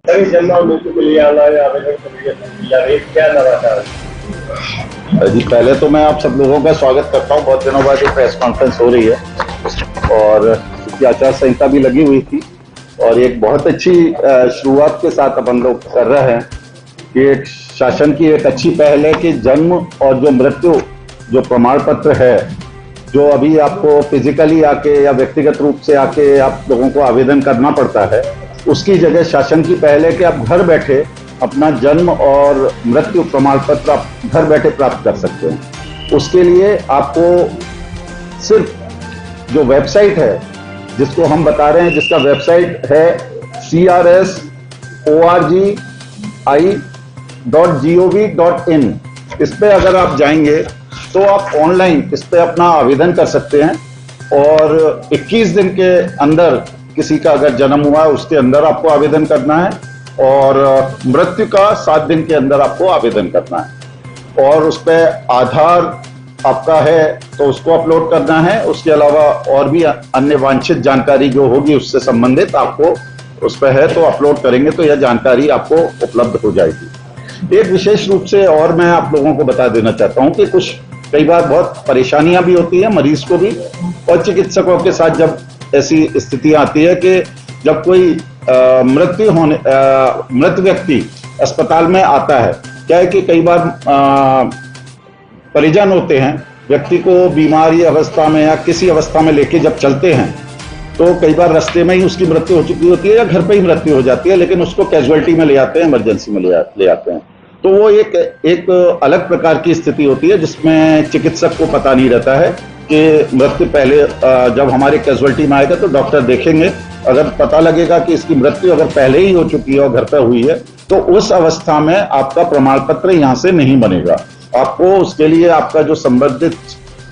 जन्म और मृत्यु के लिए ऑनलाइन आवेदन किया है, क्या नवाचार? जी, पहले तो मैं आप सब लोगों का स्वागत करता हूं। बहुत दिनों बाद ये प्रेस कॉन्फ्रेंस हो रही है और इसकी आचार संहिता भी लगी हुई थी और एक बहुत अच्छी शुरुआत के साथ अपन लोग कर रहे हैं कि एक शासन की एक अच्छी पहल है कि जन्म और जो मृत्यु जो प्रमाण पत्र है, जो अभी आपको फिजिकली आके या व्यक्तिगत रूप से आके आप लोगों को आवेदन करना पड़ता है, उसकी जगह शासन की पहल है कि आप घर बैठे अपना जन्म और मृत्यु प्रमाण पत्र आप घर बैठे प्राप्त कर सकते हैं। उसके लिए आपको सिर्फ जो वेबसाइट है जिसको हम बता रहे हैं, जिसका वेबसाइट है crsorgi.gov.in, इस पे अगर आप जाएंगे तो आप ऑनलाइन इस पे अपना आवेदन कर सकते हैं और 21 दिन के अंदर किसी का अगर जन्म हुआ है उसके अंदर आपको आवेदन करना है और मृत्यु का 7 दिन के अंदर आपको आवेदन करना है और उस पर आधार आपका है तो उसको अपलोड करना है। उसके अलावा और भी अन्य वांछित जानकारी जो होगी उससे संबंधित आपको उस पर है तो अपलोड करेंगे तो यह जानकारी आपको उपलब्ध हो जाएगी। एक विशेष रूप से और मैं आप लोगों को बता देना चाहता हूं कि कुछ कई बार बहुत परेशानियां भी होती है मरीज को भी और चिकित्सकों के साथ, जब ऐसी स्थितियां आती है कि जब कोई मृत व्यक्ति अस्पताल में आता है। क्या है कि कई बार परिजन होते हैं, व्यक्ति को बीमारी अवस्था में या किसी अवस्था में लेके जब चलते हैं तो कई बार रास्ते में ही उसकी मृत्यु हो चुकी होती है या घर पे ही मृत्यु हो जाती है, लेकिन उसको कैजुअलिटी में ले आते हैं, इमरजेंसी में ले आते हैं। तो वो एक अलग प्रकार की स्थिति होती है जिसमें चिकित्सक को पता नहीं रहता है कि मृत्यु पहले जब हमारे कैजुअलिटी में आएगा तो डॉक्टर देखेंगे, अगर पता लगेगा कि इसकी मृत्यु अगर पहले ही हो चुकी है और घर पे हुई है तो उस अवस्था में आपका प्रमाण पत्र यहाँ से नहीं बनेगा। आपको उसके लिए आपका जो संबंधित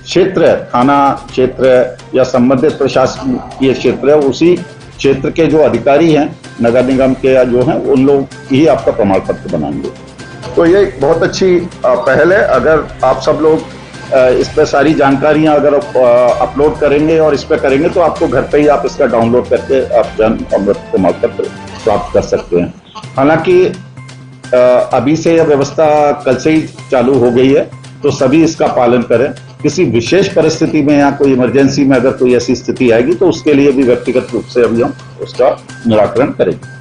क्षेत्र है, थाना क्षेत्र है या संबंधित प्रशासकीय क्षेत्र है, उसी क्षेत्र के जो अधिकारी हैं, नगर निगम के या जो हैं, उन लोग ही आपका प्रमाण पत्र बनाएंगे। तो ये एक बहुत अच्छी पहल है। अगर आप सब लोग इस पर सारी जानकारियां अगर अपलोड करेंगे और इस पर करेंगे तो आपको घर पे ही आप इसका डाउनलोड करके आप जन्म और मृत्यु प्रमाण पत्र प्राप्त कर सकते हैं। हालांकि अभी से यह व्यवस्था कल से ही चालू हो गई है तो सभी इसका पालन करें। किसी विशेष परिस्थिति में या कोई इमरजेंसी में अगर कोई ऐसी स्थिति आएगी तो उसके लिए भी व्यक्तिगत रूप से अभी हम उसका निराकरण करेंगे।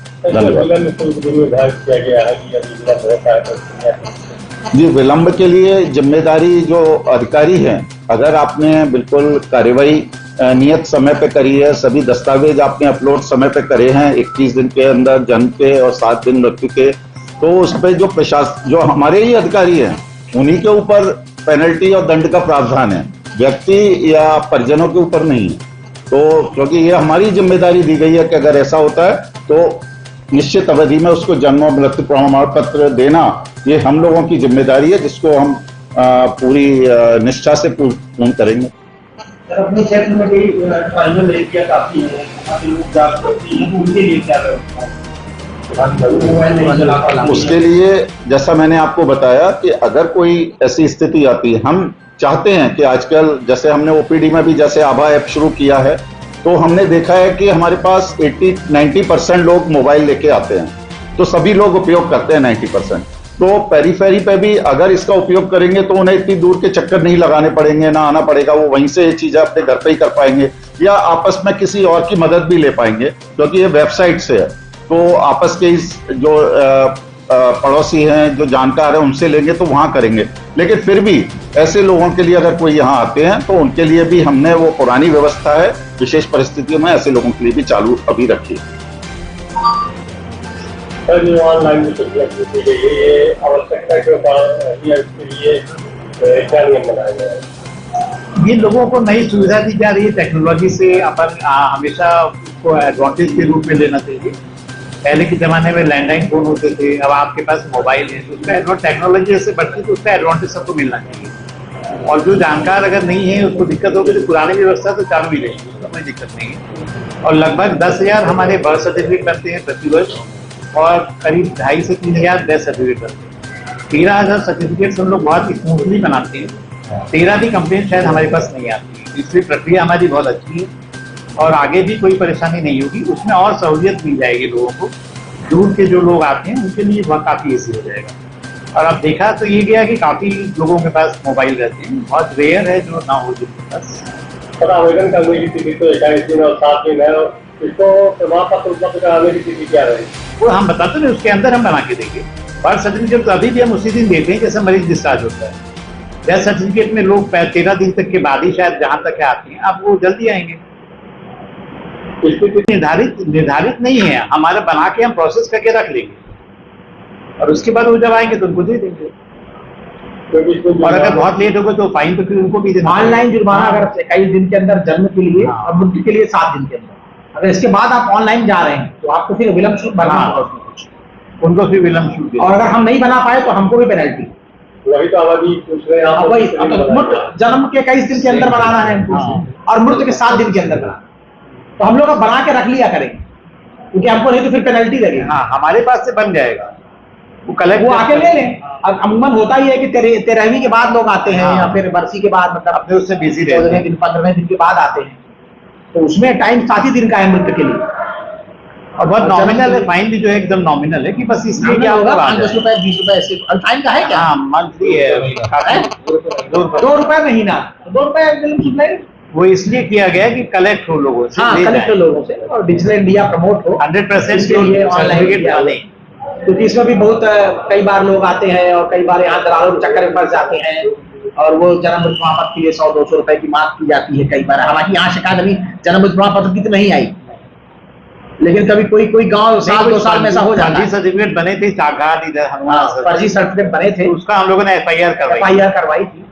जी, विलंब के लिए जिम्मेदारी जो अधिकारी हैं, अगर आपने बिल्कुल कार्यवाही नियत समय पे करी है, सभी दस्तावेज आपने अपलोड समय पे करे हैं 21 दिन के अंदर जन्म के और 7 दिन मृत्यु के, तो उस पर जो प्रशासन जो हमारे ही अधिकारी हैं उन्हीं के ऊपर पेनल्टी और दंड का प्रावधान है, व्यक्ति या परिजनों के ऊपर नहीं है। तो क्योंकि ये हमारी जिम्मेदारी दी गई है कि अगर ऐसा होता है तो निश्चित अवधि में उसको जन्म और मृत्यु प्रमाण पत्र देना ये हम लोगों की जिम्मेदारी है, जिसको हम पूरी निष्ठा से पूर्ण करेंगे। अपने क्षेत्र में भी ट्राइबल एरिया काफी है, काफी लोग जागरूक हैं, उनके लिए क्या उसके लिए जैसा मैंने आपको बताया कि अगर कोई ऐसी स्थिति आती है, हम चाहते हैं कि आजकल जैसे हमने ओपीडी में भी जैसे आभा ऐप शुरू किया है तो हमने देखा है कि हमारे पास 80-90% लोग मोबाइल लेके आते हैं, तो सभी लोग उपयोग करते हैं 90%। तो पेरीफेरी पे भी अगर इसका उपयोग करेंगे तो उन्हें इतनी दूर के चक्कर नहीं लगाने पड़ेंगे, ना आना पड़ेगा, वो वहीं से ये चीजें अपने घर पे ही कर पाएंगे या आपस में किसी और की मदद भी ले पाएंगे क्योंकि ये वेबसाइट से है। तो आपस के जो पड़ोसी हैं, जो जानकार हैं, उनसे लेंगे तो वहां करेंगे। लेकिन फिर भी ऐसे लोगों के लिए अगर कोई यहाँ आते हैं तो उनके लिए भी हमने वो पुरानी व्यवस्था है, विशेष परिस्थितियों में ऐसे लोगों के लिए भी चालू अभी रखी है। ऑनलाइन आवश्यकता क्या नियम बनाया गया है? ये लोगों को नई सुविधा दी जा रही है, टेक्नोलॉजी से अपन हमेशा उसको एडवांटेज के रूप में लेना चाहिए। पहले के जमाने में लैंडलाइन फोन होते थे, अब आपके पास मोबाइल है, उसका टेक्नोलॉजी जैसे बढ़ती है तो उसका एडवांटेज सबको मिलना चाहिए। और जो जानकार अगर नहीं है उसको दिक्कत होगी तो पुरानी व्यवस्था तो चालू भी रहेगी, उसका कोई दिक्कत नहीं है। और लगभग 10,000 हमारे बर्थ सर्टिफिकेट बनते हैं प्रतिवर्ष और करीब 2,500 से 3,000 डेथ सर्टिफिकेट बनते हैं। 13,000 सर्टिफिकेट हम लोग बहुत स्मूथली बनाते हैं। 13 की कंप्लेंट शायद हमारे पास नहीं आती है, इसलिए प्रक्रिया हमारी बहुत अच्छी है और आगे भी कोई परेशानी नहीं होगी। उसमें और सहूलियत मिल जाएगी लोगों को दूर के जो लोग आते हैं उनके लिए वह काफी ईजी हो जाएगा। और अब देखा तो ये गया कि काफी लोगों के पास मोबाइल रहते हैं, बहुत रेयर है जो ना हो जिनके पास। पर आवेदन करने की तिथि तो 21 दिन और 7 दिन है, और इसको प्रमाण पत्र उपलब्ध कराने की तिथि क्या रहेगी? वो हम बताते हैं, उसके अंदर हम बना के देंगे। बर्थ सर्टिफिकेट तो अभी भी हम उसी दिन देते हैं जैसे मरीज डिस्चार्ज होता है। डेथ सर्टिफिकेट में लोग 13 दिन तक के बाद ही शायद जहां तक आते हैं, अब वो जल्दी आएंगे। इसकी तिथि निर्धारित नहीं है, हमारा बना के हम प्रोसेस करके रख लेंगे और उसके बाद वो जब आएंगे तो उनको दे देंगे। क्योंकि इसमें और अगर बहुत लेट होगा तो फाइन तो फिर उनको भी देना। ऑनलाइन जुर्माना अगर 21 दिन के अंदर जन्म के लिए और मृत्यु के लिए 7 दिन के अंदर, अगर इसके बाद आप ऑनलाइन जा रहे हैं तो आपको फिर विलम्ब शुल्क भरना होगा उसमें कुछ, उनको फिर विलम्ब शुल्क देना। और अगर हम नहीं बना पाए तो हमको भी पेनल्टी। वही तो आबादी पूछ रहे हैं आप। अब वही जन्म के 21 दिन के अंदर बनाना है हमको और मृत्यु के 7 दिन के अंदर बनाना, तो हम लोग अब बना के रख लिया करेंगे, क्योंकि हमको नहीं तो फिर पेनल्टी लगेगी। हाँ, हमारे पास से बन जाएगा, वो कलेक्ट वो आके ले लें। अब अमूमन होता ही है कि 13वीं के बाद लोग आते हैं, हाँ। या फिर बरसी के बाद, मतलब अपने उससे बिजी रहते 14वें हैं। दिन 15वें दिन के बाद आते हैं, तो उसमें टाइम 7 ही दिन का है मृत्यु के लिए। और बहुत नॉमिनल है, फाइन भी जो है एकदम नॉमिनल है कि बस इसलिए क्या होगा, 5-10 रुपए 20 रुपए ऐसे। और टाइम का है क्या? हाँ मंथली है, है? 2 रुपए। 2 रुपए महीना, 2 रुपए विलम्ब शुल्क लगेगा। वो इसलिए किया गया कि कलेक्ट हो लोगों से, हाँ, ले कलेक्ट जाएं। लोगों से, और डिजिटल इंडिया प्रमोट हो 100% इसके लिए ऑनलाइन सर्टिफिकेट किया बने। क्योंकि इसमें भी बहुत कई बार लोग आते हैं और कई बार यहाँ दलालों के चक्कर में फंस जाते हैं, और वो जन्म मृत्यु प्रमाण पत्र के लिए 100-200 रुपए की मांग की जाती है कई बार। हालांकि यहाँ शिकायत अभी जन्म मृत्यु प्रमाण पत्र की तो नहीं आई, लेकिन कभी कोई गांव साल 2 साल में ऐसा हो जाता है। सर्टिफिकेट बने थे सागार इधर हनुमान सर, फर्जी सर्टिफिकेट बने थे, उसका हम लोगों ने FIR करवाई। FIR करवाई थी।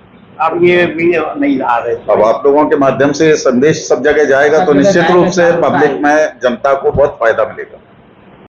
अब ये भी नहीं आ रहे। अब आप लोगों के माध्यम से संदेश सब जगह जाएगा तो निश्चित रूप से पब्लिक में, जनता को बहुत फायदा मिलेगा।